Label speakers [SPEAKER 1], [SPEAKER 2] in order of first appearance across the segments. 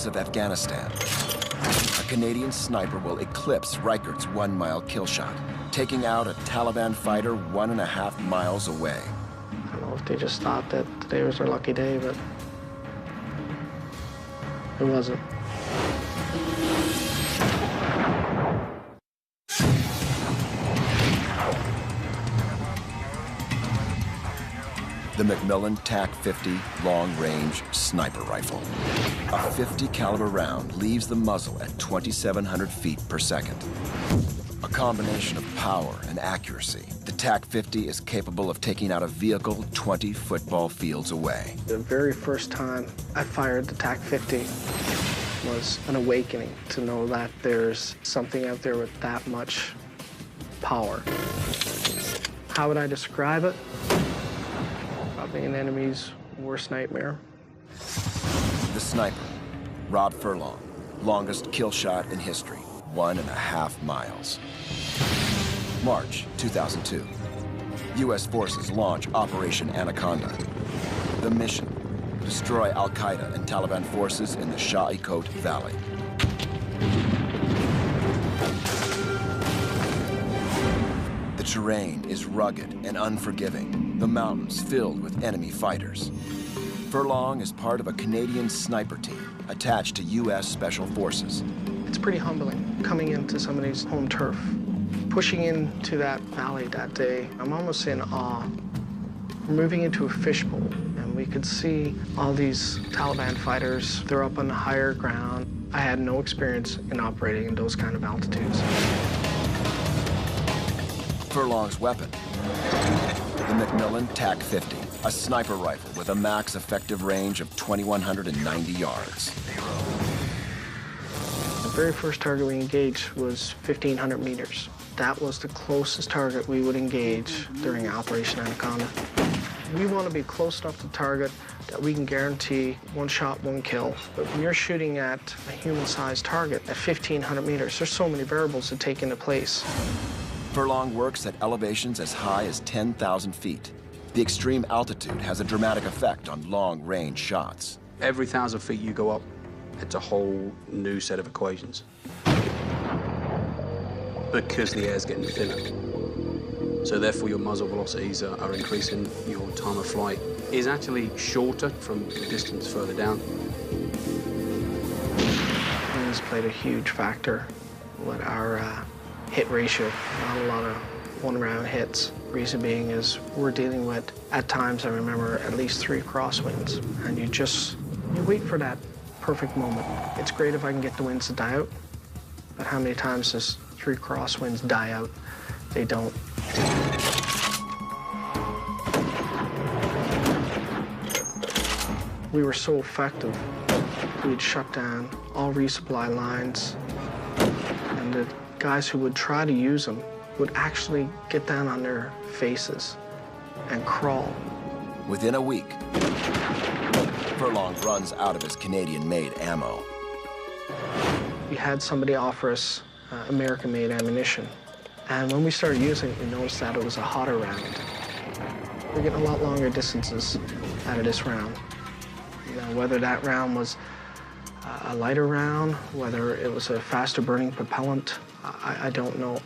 [SPEAKER 1] mountains of Afghanistan. A Canadian sniper will eclipse Reichert's 1-mile kill shot, taking out a Taliban fighter 1.5 miles away.
[SPEAKER 2] I don't know if they just thought that today was their lucky day, but it wasn't.
[SPEAKER 1] The McMillan TAC-50 long-range sniper rifle. A 50 caliber round leaves the muzzle at 2,700 feet per second. A combination of power and accuracy, the TAC-50 is capable of taking out a vehicle 20 football fields away.
[SPEAKER 2] The very first time I fired the TAC-50 was an awakening to know that there's something out there with that much power. How would I describe it? Probably an enemy's worst nightmare.
[SPEAKER 1] The sniper, Rod Furlong, longest kill shot in history, 1.5 miles. March 2002. U.S. forces launch Operation Anaconda. The mission, destroy Al-Qaeda and Taliban forces in the Shah-e-Kot Valley. The terrain is rugged and unforgiving, the mountains filled with enemy fighters. Furlong is part of a Canadian sniper team attached to U.S. Special Forces.
[SPEAKER 2] It's pretty humbling coming into somebody's home turf. Pushing into that valley that day, I'm almost in awe. We're moving into a fishbowl, and we could see all these Taliban fighters. They're up on the higher ground. I had no experience in operating in those kind of altitudes.
[SPEAKER 1] Furlong's weapon, the McMillan TAC-50, a sniper rifle with a max effective range of 2,190 yards.
[SPEAKER 2] The very first target we engaged was 1,500 meters. That was the closest target we would engage during Operation Anaconda. We want to be close enough to target that we can guarantee one shot, one kill. But when you're shooting at a human-sized target at 1,500 meters, there's so many variables to take into place.
[SPEAKER 1] Furlong works at elevations as high as 10,000 feet. The extreme altitude has a dramatic effect on long-range shots.
[SPEAKER 3] Every 1,000 feet you go up, it's a whole new set of equations. Because the air's getting thinner. So therefore your muzzle velocities are increasing, your time of flight is actually shorter from the distance further down.
[SPEAKER 2] This played a huge factor with our hit ratio. Not a lot of one-round hits. Reason being is we're dealing with, at times I remember, at least 3 crosswinds. And you wait for that perfect moment. It's great if I can get the winds to die out, but how many times does 3 crosswinds die out? They don't. We were so effective. We'd shut down all resupply lines, and the guys who would try to use them would actually get down on their faces and crawl.
[SPEAKER 1] Within a week, Furlong runs out of his Canadian-made ammo.
[SPEAKER 2] We had somebody offer us American-made ammunition, and when we started using it, we noticed that it was a hotter round. We're getting a lot longer distances out of this round. You know, whether that round was a lighter round, whether it was a faster burning propellant, I don't know.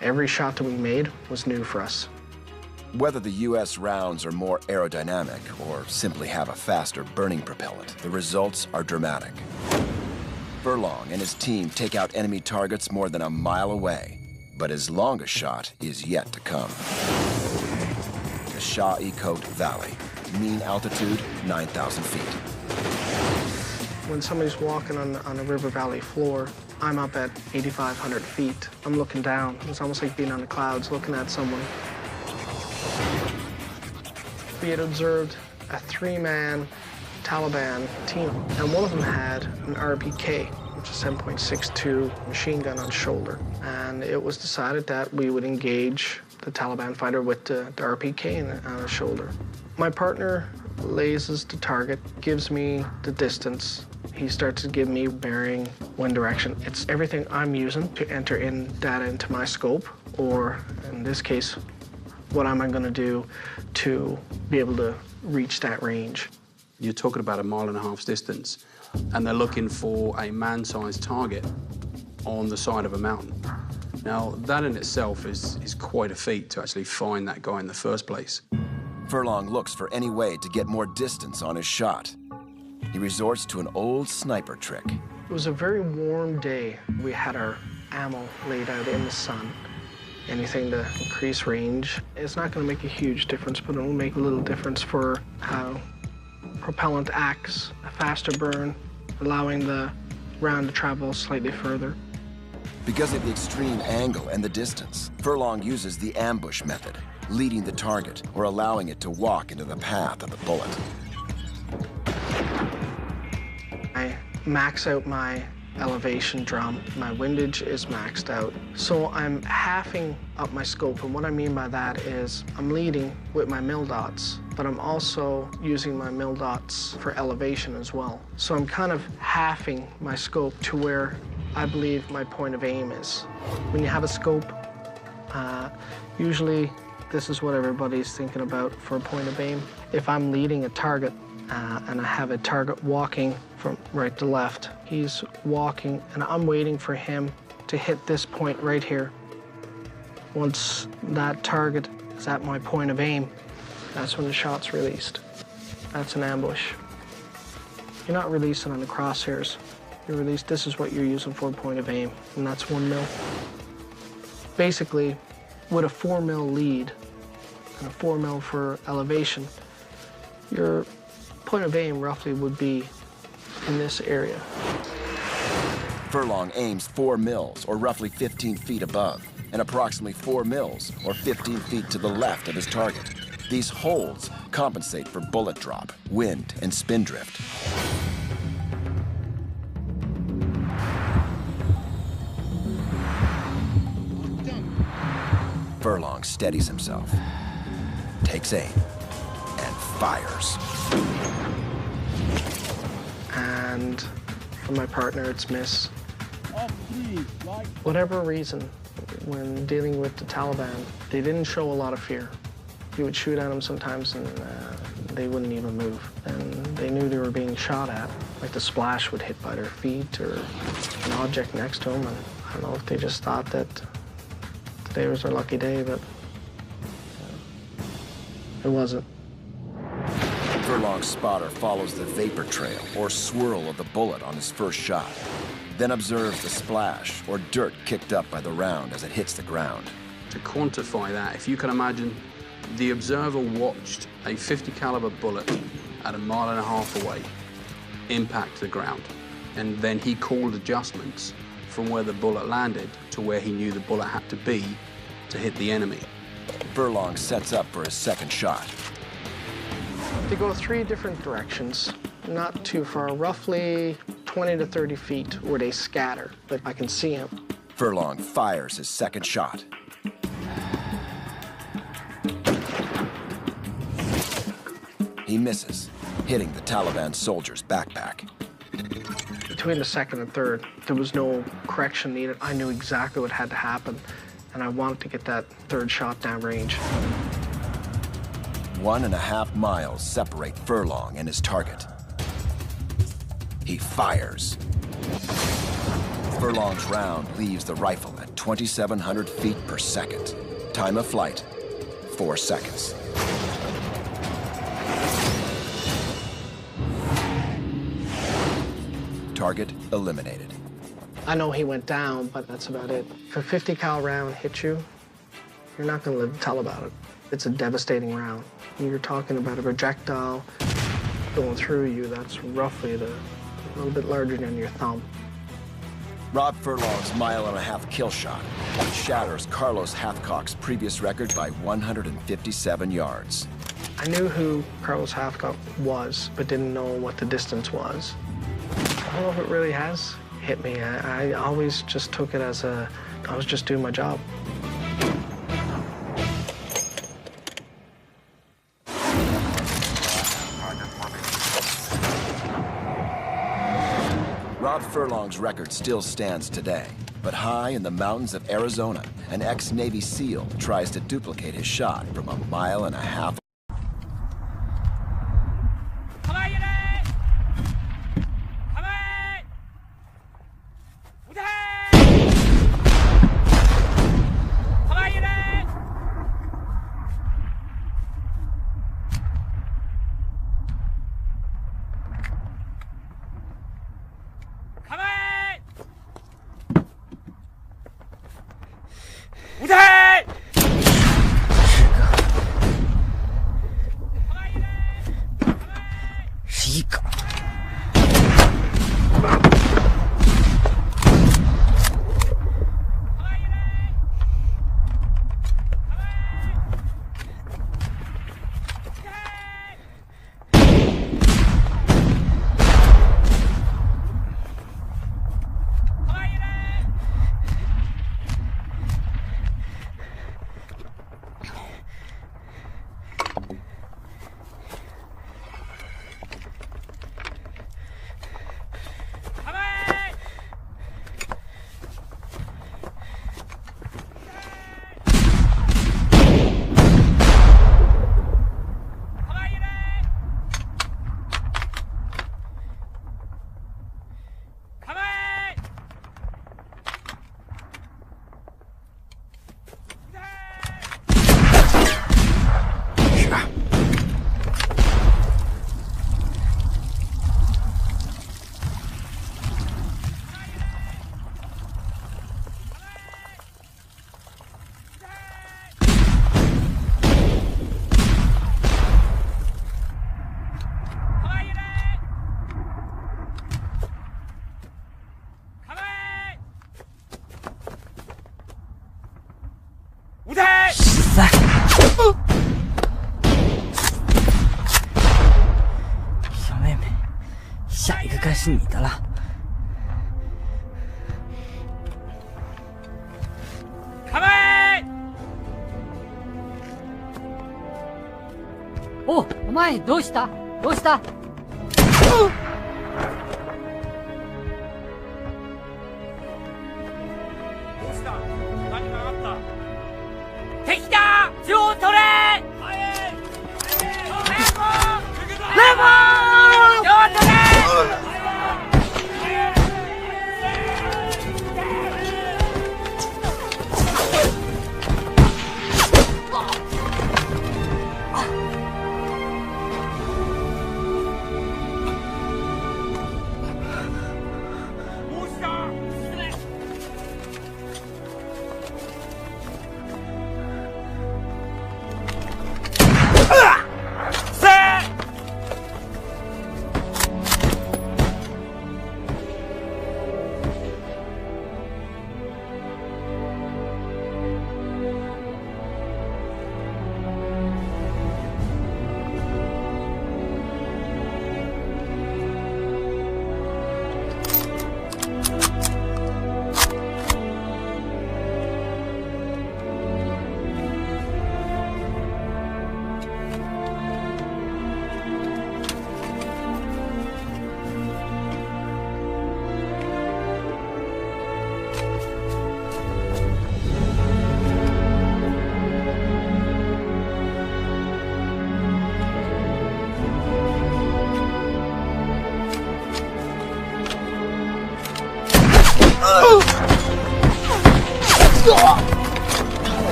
[SPEAKER 2] Every shot that we made was new for us.
[SPEAKER 1] Whether the U.S. rounds are more aerodynamic or simply have a faster burning propellant, the results are dramatic. Furlong and his team take out enemy targets more than a mile away, but his longest shot is yet to come. The Shah-e-Kot Valley, mean altitude 9,000 feet.
[SPEAKER 2] When somebody's walking on a river valley floor, I'm up at 8,500 feet. I'm looking down. It's almost like being on the clouds, looking at someone. We had observed a 3-man Taliban team, and one of them had an RPK, which is 7.62 machine gun on shoulder. And it was decided that we would engage the Taliban fighter with the RPK on his shoulder. My partner lases the target, gives me the distance. He starts to give me bearing, wind direction. It's everything I'm using to enter in data into my scope, or in this case, what am I going to do to be able to reach that range.
[SPEAKER 3] You're talking about 1.5 miles distance, and they're looking for a man-sized target on the side of a mountain. Now, that in itself is quite a feat to actually find that guy in the first place.
[SPEAKER 1] Furlong looks for any way to get more distance on his shot. He resorts to an old sniper trick.
[SPEAKER 2] It was a very warm day. We had our ammo laid out in the sun. Anything to increase range. It's not going to make a huge difference, but it will make a little difference for how propellant acts. A faster burn, allowing the round to travel slightly further.
[SPEAKER 1] Because of the extreme angle and the distance, Furlong uses the ambush method, leading the target or allowing it to walk into the path of the bullet.
[SPEAKER 2] I max out my elevation drum. My windage is maxed out. So I'm halving up my scope, and what I mean by that is I'm leading with my mil dots, but I'm also using my mil dots for elevation as well. So I'm kind of halving my scope to where I believe my point of aim is. When you have a scope, usually this is what everybody's thinking about for a point of aim. If I'm leading a target and I have a target walking from right to left, he's walking and I'm waiting for him to hit this point right here. Once that target is at my point of aim, that's when the shot's released. That's an ambush. You're not releasing on the crosshairs. You're released, this is what you're using for a point of aim, and that's 1 mil. Basically, with a 4 mil lead and a 4 mil for elevation, your point of aim roughly would be in this area.
[SPEAKER 1] Furlong aims 4 mils, or roughly 15 feet above, and approximately 4 mils, or 15 feet to the left of his target. These holds compensate for bullet drop, wind, and spin drift. Furlong steadies himself, takes aim, and fires.
[SPEAKER 2] And for my partner, it's miss. Whatever reason, when dealing with the Taliban, they didn't show a lot of fear. You would shoot at them sometimes and they wouldn't even move. And they knew they were being shot at. Like the splash would hit by their feet or an object next to them. And I don't know if they just thought that today was their lucky day, but it wasn't.
[SPEAKER 1] Furlong's spotter follows the vapor trail or swirl of the bullet on his first shot, then observes the splash or dirt kicked up by the round as it hits the ground.
[SPEAKER 3] To quantify that, if you can imagine, the observer watched a .50 caliber bullet at 1.5 miles away impact the ground, and then he called adjustments from where the bullet landed to where he knew the bullet had to be to hit the enemy.
[SPEAKER 1] Furlong sets up for his second shot.
[SPEAKER 2] They go 3 different directions, not too far, roughly 20 to 30 feet where they scatter, but I can see him.
[SPEAKER 1] Furlong fires his second shot. He misses, hitting the Taliban soldier's backpack.
[SPEAKER 2] Between the second and third, there was no correction needed. I knew exactly what had to happen, and I wanted to get that third shot downrange.
[SPEAKER 1] 1.5 miles separate Furlong and his target. He fires. Furlong's round leaves the rifle at 2,700 feet per second. Time of flight, 4 seconds. Target eliminated.
[SPEAKER 2] I know he went down, but that's about it. If a .50 cal round hits you, you're not going to live to tell about it. It's a devastating round. You're talking about a projectile going through you that's roughly a little bit larger than your thumb.
[SPEAKER 1] Rob Furlong's 1.5 mile kill shot shatters Carlos Hathcock's previous record by 157 yards.
[SPEAKER 2] I knew who Carlos Hathcock was, but didn't know what the distance was. I don't know if it really has hit me. I always just took it as I was just doing my job.
[SPEAKER 1] Rob Furlong's record still stands today, but high in the mountains of Arizona, an ex-Navy SEAL tries to duplicate his shot from 1.5 miles.
[SPEAKER 4] Come on, you いか。小妹妹，下一个该是你的了。
[SPEAKER 5] お前どうした？どうした？敵だ！銃を取れ！レバー！銃を取れ！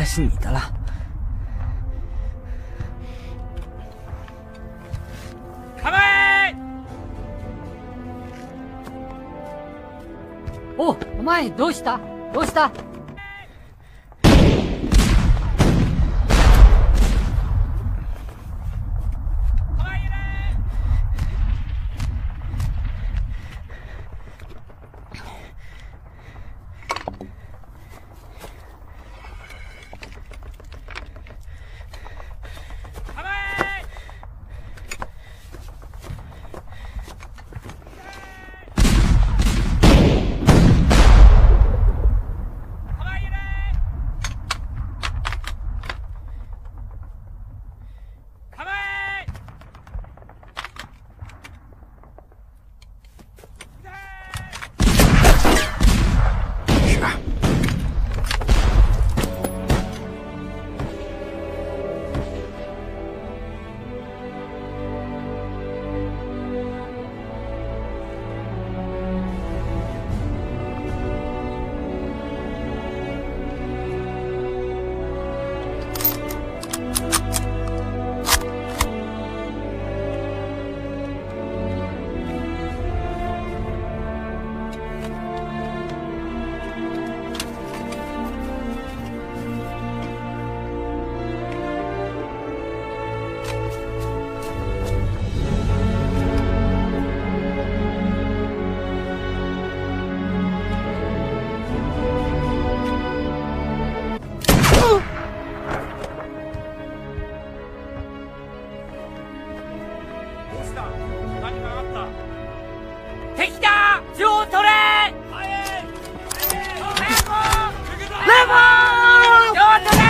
[SPEAKER 4] 该是你的了。
[SPEAKER 5] 構え。
[SPEAKER 4] お前どうした？どうした？
[SPEAKER 5] 敵だ。銃を取れ。レバー。銃を取れ。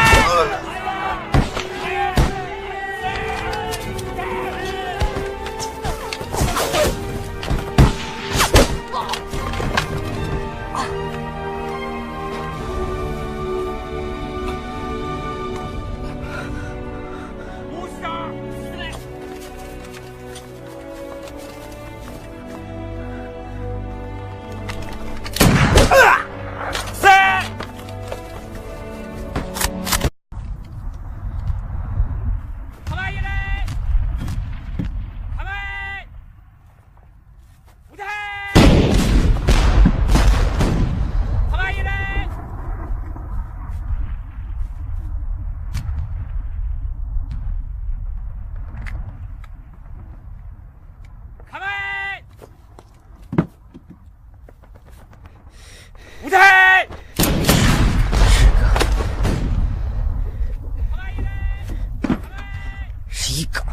[SPEAKER 5] 撃て！
[SPEAKER 4] 是一个。